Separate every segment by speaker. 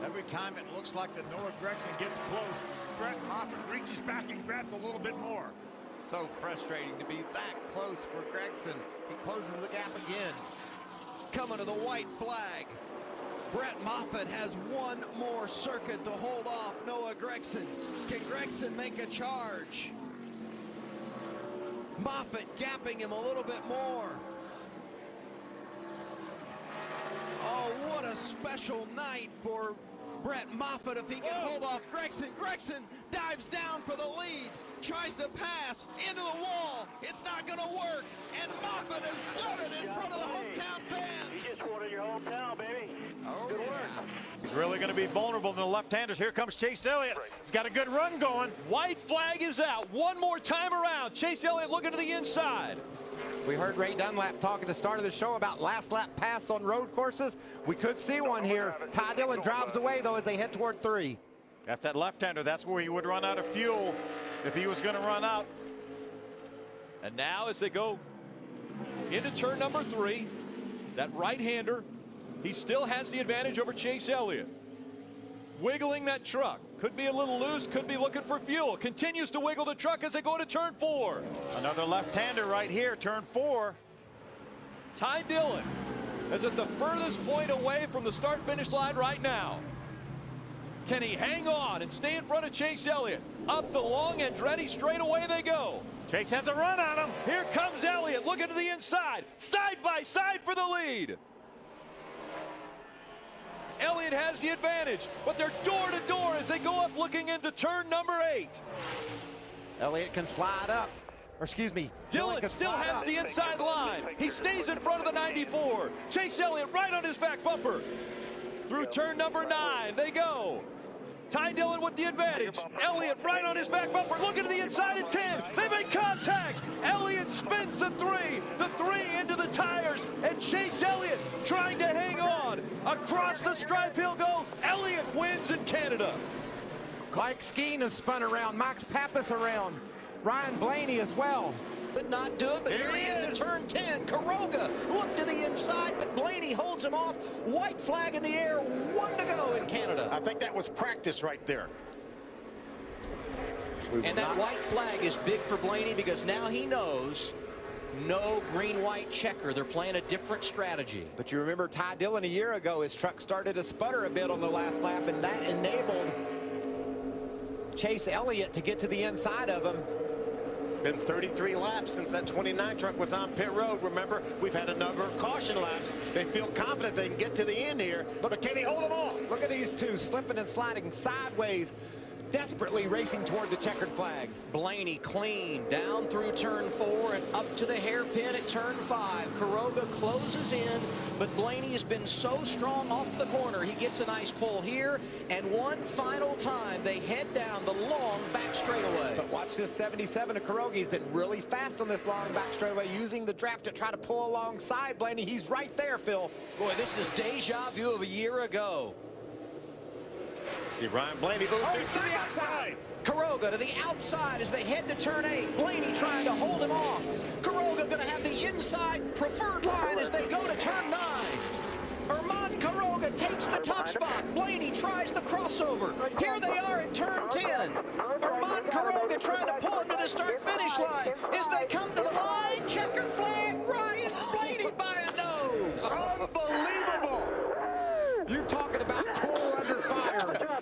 Speaker 1: Every time it looks like that Noah Gragson gets close, Brett Moffitt reaches back and grabs a little bit more.
Speaker 2: So frustrating to be that close for Gragson. He closes the gap again.
Speaker 3: Coming to the white flag. Brett Moffitt has one more circuit to hold off Noah Gragson. Can Gragson make a charge? Moffitt gapping him a little bit more. Oh, what a special night for Brett Moffitt if he can hold off Gragson. Gragson dives down for the lead, tries to pass into the wall. It's not going to work, and Moffitt has done it in front of the hometown fans.
Speaker 4: You just wanted your hometown, baby.
Speaker 3: Oh,
Speaker 4: Good
Speaker 3: yeah.
Speaker 4: work.
Speaker 1: He's really going to be vulnerable to the left-handers. Here comes Chase Elliott. He's got a good run going.
Speaker 5: White flag is out. One more time around. Chase Elliott looking to the inside.
Speaker 2: We heard Ray Dunlap talk at the start of the show about last lap pass on road courses. We could see one here. Ty Dillon drives away, though, as they head toward 3.
Speaker 1: That's that left-hander. That's where he would run out of fuel if he was going to run out.
Speaker 5: And now as they go into turn number 3, that right-hander, he still has the advantage over Chase Elliott. Wiggling that truck. Could be a little loose, could be looking for fuel. Continues to wiggle the truck as they go into turn 4.
Speaker 1: Another left-hander right here, turn 4.
Speaker 5: Ty Dillon is at the furthest point away from the start-finish line right now. Can he hang on and stay in front of Chase Elliott? Up the long Andretti straightaway they go.
Speaker 1: Chase has a run on him.
Speaker 5: Here comes Elliott looking to the inside. Side by side for the lead. Elliott has the advantage, but they're door to door as they go up looking into turn number 8.
Speaker 2: Elliott can slide up. Or excuse me,
Speaker 5: Dillon
Speaker 2: can
Speaker 5: still
Speaker 2: slide
Speaker 5: has
Speaker 2: up.
Speaker 5: the inside line. He stays in front of the 94. Chase Elliott right on his back bumper. Through turn number 9 they go. Ty Dillon with the advantage. Elliott right on his back bumper, looking to the inside at 10. They make contact. Elliott spins the 3 into the tires, and Chase Elliott trying to hang on. Across the stripe he'll go. Elliott wins in Canada.
Speaker 2: Mike Skeen has spun around. Max Pappas around. Ryan Blaney as well.
Speaker 3: Could not do it, but here he is at turn 10. Caroga look to the inside, but Blaney holds him off. White flag in the air, 1 to go in Canada.
Speaker 1: I think that was practice right there.
Speaker 3: And that white flag is big for Blaney because now he knows no green-white checker. They're playing a different strategy.
Speaker 2: But you remember Ty Dillon a year ago, his truck started to sputter a bit on the last lap, and that enabled Chase Elliott to get to the inside of him.
Speaker 1: Been 33 laps since that 29 truck was on pit road. Remember, we've had a number of caution laps. They feel confident they can get to the end here, but can he hold them off?
Speaker 2: Look at these two slipping and sliding sideways, desperately racing toward the checkered flag.
Speaker 3: Blaney clean down through turn 4 and up to the hairpin at turn 5. Caroga closes in, but Blaney has been so strong off the corner. He gets a nice pull here, and one final time they head down the long back straightaway.
Speaker 2: But watch this 77 of Caroga. He's been really fast on this long back straightaway, using the draft to try to pull alongside Blaney. He's right there, Phil.
Speaker 3: Boy, this is deja vu of a year ago.
Speaker 1: See Ryan Blaney goes
Speaker 2: to the outside.
Speaker 3: Caroga to the outside as they head to turn 8. Blaney trying to hold him off. Caroga going to have the inside preferred line as they go to turn 9. Herman Caroga takes the top spot. Blaney tries the crossover. Here they are at turn 10. Herman Caroga trying to pull him to the start-finish line. As they come to the line, checkered flag, Ryan Blaney by a nose.
Speaker 2: Unbelievable. You talking about coal under fire.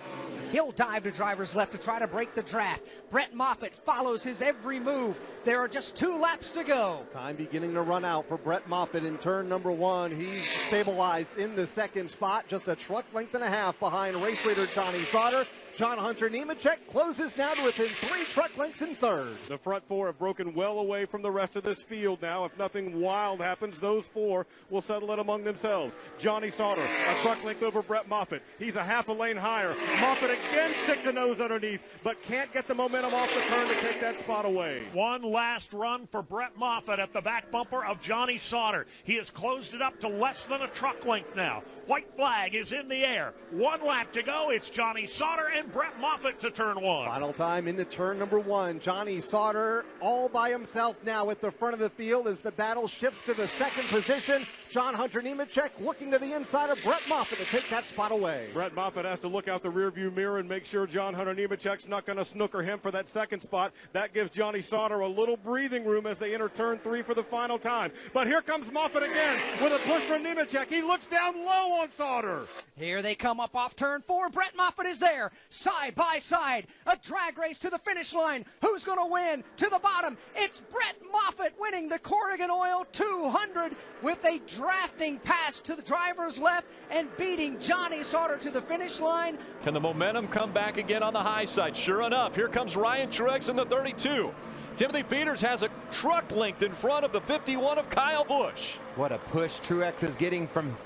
Speaker 6: He'll dive to driver's left to try to break the draft. Brett Moffitt follows his every move. There are just 2 laps to go.
Speaker 7: Time beginning to run out for Brett Moffitt in turn number 1. He's stabilized in the 2nd spot, just a truck length and a half behind race leader Johnny Sauter. John Hunter Nemechek closes now to within 3 truck lengths in 3rd.
Speaker 8: The front 4 have broken well away from the rest of this field now. If nothing wild happens, those 4 will settle it among themselves. Johnny Sauter, a truck length over Brett Moffitt. He's a half a lane higher. Moffitt again sticks a nose underneath, but can't get the momentum off the turn to take that spot away.
Speaker 9: One last run for Brett Moffitt at the back bumper of Johnny Sauter. He has closed it up to less than a truck length now. White flag is in the air. 1 lap to go. It's Johnny Sauter and Brett Moffitt to turn 1.
Speaker 7: Final time into turn number 1. Johnny Sauter all by himself now at the front of the field as the battle shifts to the 2nd position. John Hunter Nemechek looking to the inside of Brett Moffitt to take that spot away.
Speaker 8: Brett Moffitt has to look out the rearview mirror and make sure John Hunter Nemechek's not going to snooker him for that second spot. That gives Johnny Sauter a little breathing room as they enter turn 3 for the final time. But here comes Moffitt again with a push from Nemechek. He looks down low on Sauter.
Speaker 6: Here they come up off turn 4. Brett Moffitt is there, side by side. A drag race to the finish line. Who's going to win? To the bottom. It's Brett Moffitt winning the Corrigan Oil 200 with a drafting pass to the driver's left and beating Johnny Sauter to the finish line.
Speaker 5: Can the momentum come back again on the high side? Sure enough, here comes Ryan Truex in the 32. Timothy Peters has a truck length in front of the 51 of Kyle Busch.
Speaker 2: What a push Truex is getting from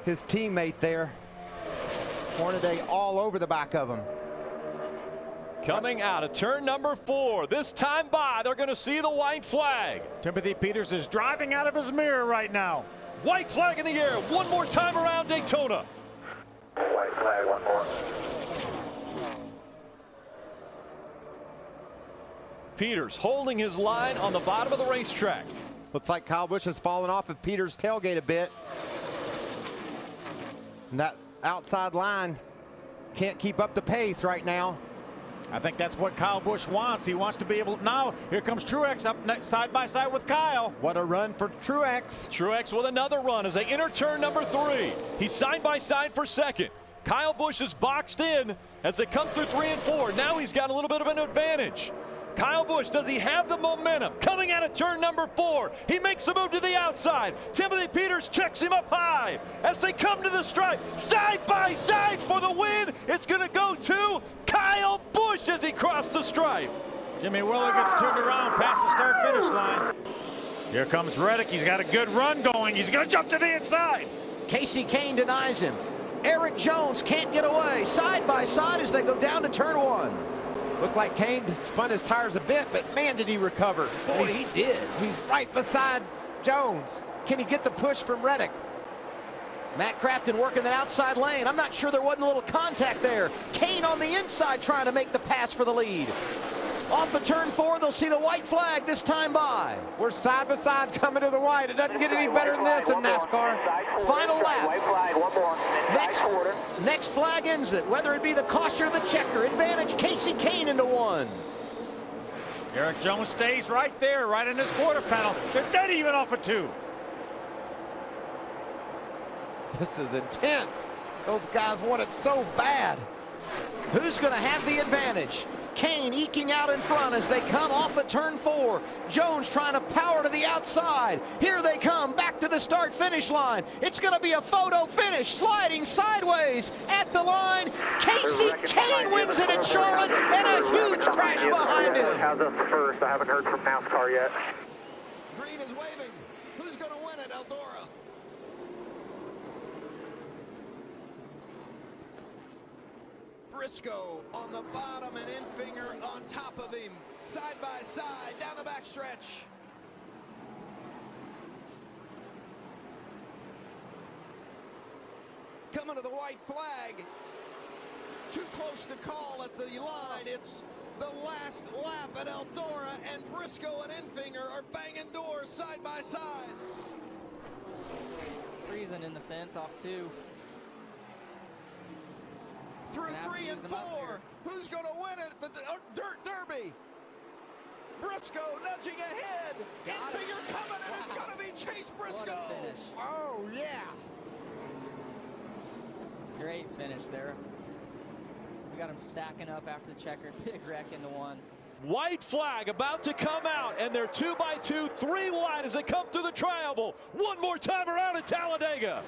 Speaker 2: his teammate there. Hornaday all over the back of him.
Speaker 5: Coming out of turn number 4. This time by, they're going to see the white flag.
Speaker 1: Timothy Peters is driving out of his mirror right now.
Speaker 5: White flag in the air. One more time around Daytona.
Speaker 4: White flag, one more.
Speaker 5: Peters holding his line on the bottom of the racetrack.
Speaker 2: Looks like Kyle Busch has fallen off of Peters' tailgate a bit. And that outside line can't keep up the pace right now.
Speaker 1: I think that's what Kyle Busch wants. He wants to be able. Now here comes Truex up next, side by side with Kyle.
Speaker 2: What a run for Truex.
Speaker 5: Truex with another run as they enter turn number 3. He's side by side for second. Kyle Busch is boxed in as they come through 3 and 4. Now he's got a little bit of an advantage. Kyle Busch, does he have the momentum? Coming out of turn number 4, he makes the move to the outside. Timothy Peters checks him up high as they come to the stripe. Side by side for the win. It's going to go to Kyle Busch as he crossed the stripe.
Speaker 1: Jimmy Willer gets turned around past the start-finish line. Here comes Reddick. He's got a good run going. He's going to jump to the inside.
Speaker 3: Casey Kane denies him. Eric Jones can't get away. Side by side as they go down to turn 1.
Speaker 2: Looked like Kane spun his tires a bit, but man, did he recover.
Speaker 3: Boy, he did.
Speaker 2: He's right beside Jones. Can he get the push from Reddick?
Speaker 3: Matt Crafton working that outside lane. I'm not sure there wasn't a little contact there. Kane on the inside trying to make the pass for the lead. Off of turn 4, they'll see the white flag this time by.
Speaker 2: We're side by side coming to the white. It doesn't get any better than this in NASCAR.
Speaker 3: Final lap.
Speaker 4: White flag, one more.
Speaker 3: Next flag ends it, whether it be the caution or the checker. Advantage Casey Kane into 1.
Speaker 1: Eric Jones stays right there, right in this quarter panel. They're dead even off of 2.
Speaker 2: This is intense. Those guys want it so bad.
Speaker 3: Who's going to have the advantage? Kane eking out in front as they come off of turn 4. Jones trying to power to the outside. Here they come back to the start-finish line. It's going to be a photo finish, sliding sideways at the line. Casey Kane wins it at Charlotte, and a huge crash behind him.
Speaker 4: How's us first? I haven't heard from NASCAR yet.
Speaker 3: Green is waving. Who's going to win it, Eldora? Briscoe on the bottom and Enfinger on top of him. Side by side, down the backstretch. Coming to the white flag. Too close to call at the line. It's the last lap at Eldora, and Briscoe and Enfinger are banging doors side by side.
Speaker 10: Freezing in the fence off 2.
Speaker 3: Through 3 and 4. Who's going to win it at the Dirt Derby? Briscoe nudging ahead. Enfinger coming, and it's going to be Chase Briscoe.
Speaker 6: Oh, yeah.
Speaker 10: Great finish there. We got him stacking up after the checker. Big wreck into 1.
Speaker 5: White flag about to come out, and they're 2 by 2, 3 wide as they come through the tri-oval. One more time around at Talladega.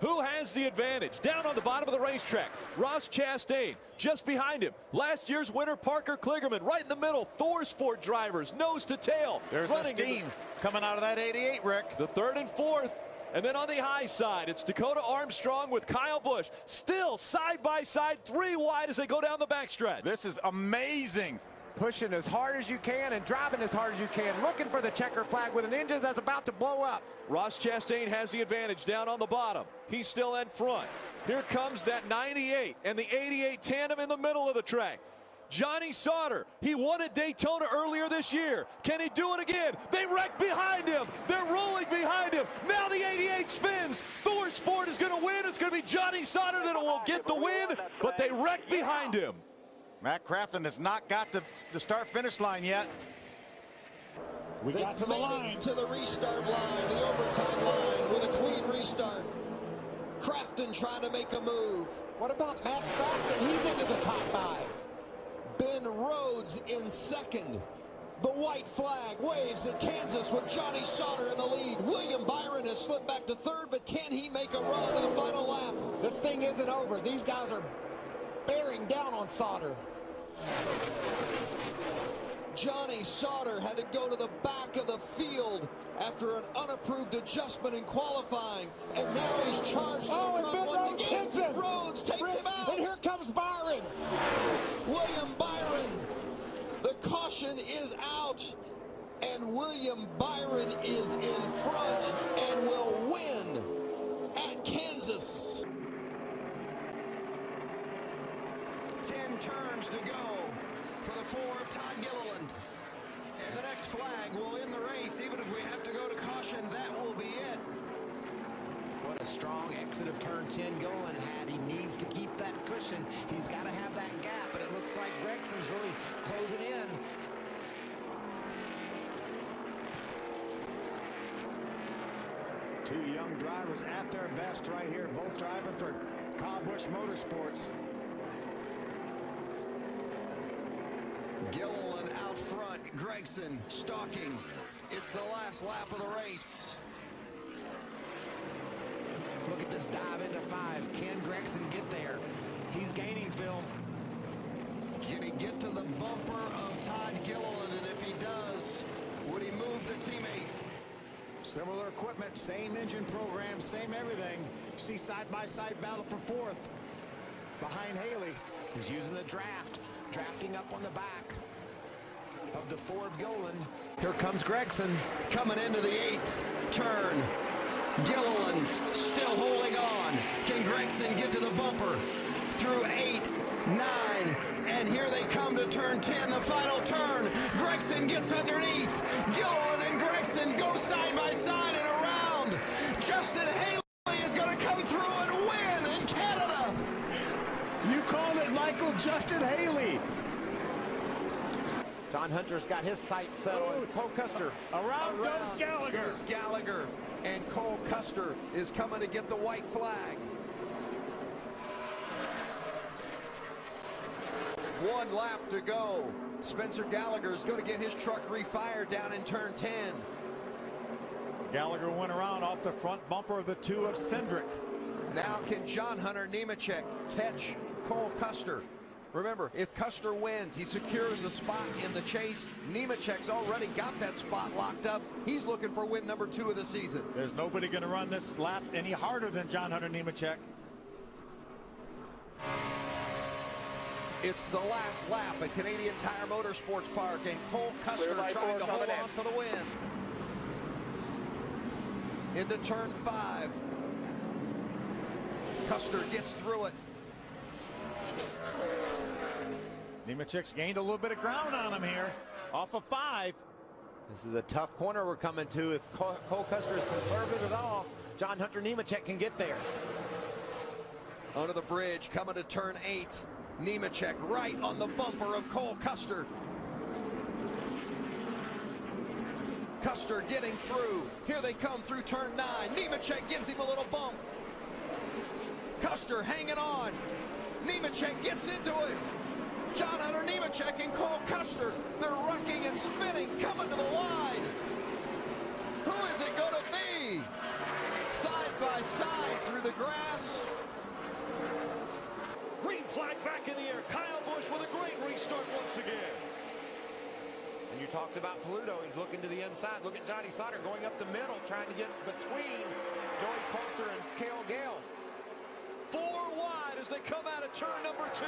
Speaker 5: Who has the advantage? Down on the bottom of the racetrack, Ross Chastain. Just behind him, last year's winner Parker Kligerman. Right in the middle, Thor Sport drivers, nose to tail.
Speaker 1: There's the steam coming out of that 88, Rick.
Speaker 5: The 3rd and 4th. And then on the high side, it's Dakota Armstrong with Kyle Busch. Still side by side, 3 wide as they go down the backstretch.
Speaker 2: This is amazing. Pushing as hard as you can and driving as hard as you can. Looking for the checker flag with an engine that's about to blow up.
Speaker 5: Ross Chastain has the advantage down on the bottom. He's still in front. Here comes that 98 and the 88 tandem in the middle of the track. Johnny Sauter, he won at Daytona earlier this year. Can he do it again? They wreck behind him. They're rolling behind him. Now the 88 spins. Thor Sport is going to win. It's going to be Johnny Sauter that will get the win, but they wreck behind him.
Speaker 1: Matt Crafton has not got to the start-finish line yet.
Speaker 3: We got to the line. To the restart line, the overtime line with a clean restart. Crafton trying to make a move.
Speaker 2: What about Matt Crafton? He's into the top 5.
Speaker 3: Ben Rhodes in second. The white flag waves at Kansas with Johnny Sauter in the lead. William Byron has slipped back to third, but can he make a run to the final lap?
Speaker 2: This thing isn't over. These guys are bearing down on Sauter.
Speaker 3: Johnny Sauter had to go to the back of the field after an unapproved adjustment in qualifying, and now he's charged to the front once again. Rhodes takes him out.
Speaker 2: And here comes Byron.
Speaker 3: William Byron. The caution is out, and William Byron is in front and will win at Kansas. 10 turns to go for the 4 of Todd Gilliland. And the next flag will end the race. Even if we have to go to caution, that will be it.
Speaker 2: What a strong exit of turn 10 Gilliland had. He needs to keep that cushion. He's got to have that gap, but it looks like Gregson's really closing in.
Speaker 1: Two young drivers at their best right here, both driving for Kyle Busch Motorsports.
Speaker 3: Gilliland out front, Gregson stalking. It's the last lap of the race.
Speaker 2: Look at this dive into 5. Can Gregson get there? He's gaining, Phil.
Speaker 3: Can he get to the bumper of Todd Gilliland? And if he does, would he move the teammate?
Speaker 1: Similar equipment, same engine program, same everything. See side-by-side battle for 4th. Behind Haley.
Speaker 2: He's using the draft. Drafting up on the back of the 4 of Gilliland. Here comes Gregson.
Speaker 3: Coming into the 8th turn. Gilliland still holding on. Can Gregson get to the bumper? Through 8, 9, and here they come to turn 10, the final turn. Gregson gets underneath. Gilliland and Gregson go side by side and around. Justin Haley is going to come through and win in Canada.
Speaker 1: You called it, Michael. Justin Haley.
Speaker 2: John Hunter's got his sights set on Cole Custer.
Speaker 1: Around goes Gallagher.
Speaker 3: Goes Gallagher, and Cole Custer is coming to get the white flag. 1 lap to go. Spencer Gallagher is going to get his truck refired down in turn 10.
Speaker 1: Gallagher went around off the front bumper of the 2 of Cindric.
Speaker 3: Now can John Hunter Nemechek catch Cole Custer? Remember, if Custer wins, he secures a spot in the chase. Nemechek's already got that spot locked up. He's looking for win number 2 of the season.
Speaker 1: There's nobody going to run this lap any harder than John Hunter Nemechek.
Speaker 3: It's the last lap at Canadian Tire Motorsports Park, and Cole Custer trying to hold on for the win. Into turn 5. Custer gets through it.
Speaker 1: Nemechek's gained a little bit of ground on him here. Off of 5.
Speaker 2: This is a tough corner we're coming to. If Cole Custer is conservative at all, John Hunter Nemechek can get there.
Speaker 3: Under the bridge, coming to turn 8. Nemechek right on the bumper of Cole Custer. Custer getting through. Here they come through turn 9. Nemechek gives him a little bump. Custer hanging on. Nemechek gets into it. John Hunter Nemechek and Cole Custer. They're rocking and spinning, coming to the line. Who is it going to be? Side by side through the grass.
Speaker 5: Green flag back in the air. Kyle Busch with a great restart once again.
Speaker 2: And you talked about Pluto. He's looking to the inside. Look at Johnny Sauter going up the middle, trying to get between Joey Coulter and Cale Gale.
Speaker 5: 4 wide as they come out of turn number 2.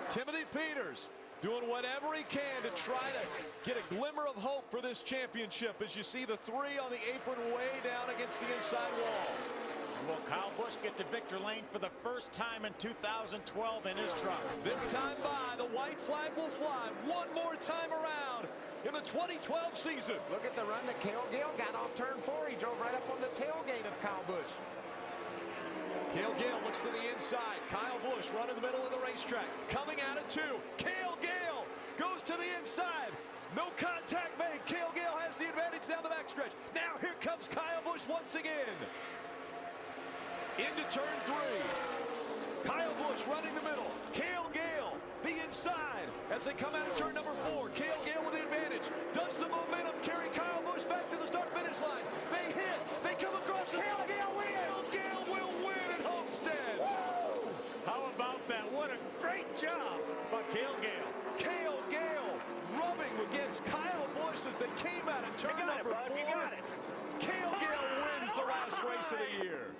Speaker 5: Timothy Peters doing whatever he can to try to get a glimmer of hope for this championship as you see the 3 on the apron way down against the inside wall.
Speaker 1: Will Kyle Busch get to victory lane for the first time in 2012 in his truck?
Speaker 5: This time by, the white flag will fly one more time around in the 2012 season.
Speaker 2: Look at the run that Cale Gale got off turn 4. He drove right up on the tailgate of Kyle Busch.
Speaker 5: Cale Gale looks to the inside. Kyle Busch right in the middle of the racetrack. Coming out at 2. Cale Gale goes to the inside. No contact made. Cale Gale has the advantage down the backstretch. Now here comes Kyle Busch once again. Into turn 3. Kyle Busch running the middle. Cale Gale the inside as they come out of turn number 4. Cale Gale with the advantage. Does the momentum carry Kyle Busch back to the start-finish line? They hit. They come across the
Speaker 2: Cale Gale wins.
Speaker 5: Cale Gale will win at Homestead.
Speaker 2: Woo!
Speaker 1: How about that? What a great job by Cale Gale.
Speaker 5: Cale Gale rubbing against Kyle Busch as they came out of turn number 4.
Speaker 9: You got it.
Speaker 5: Cale Gale wins the last race of the year.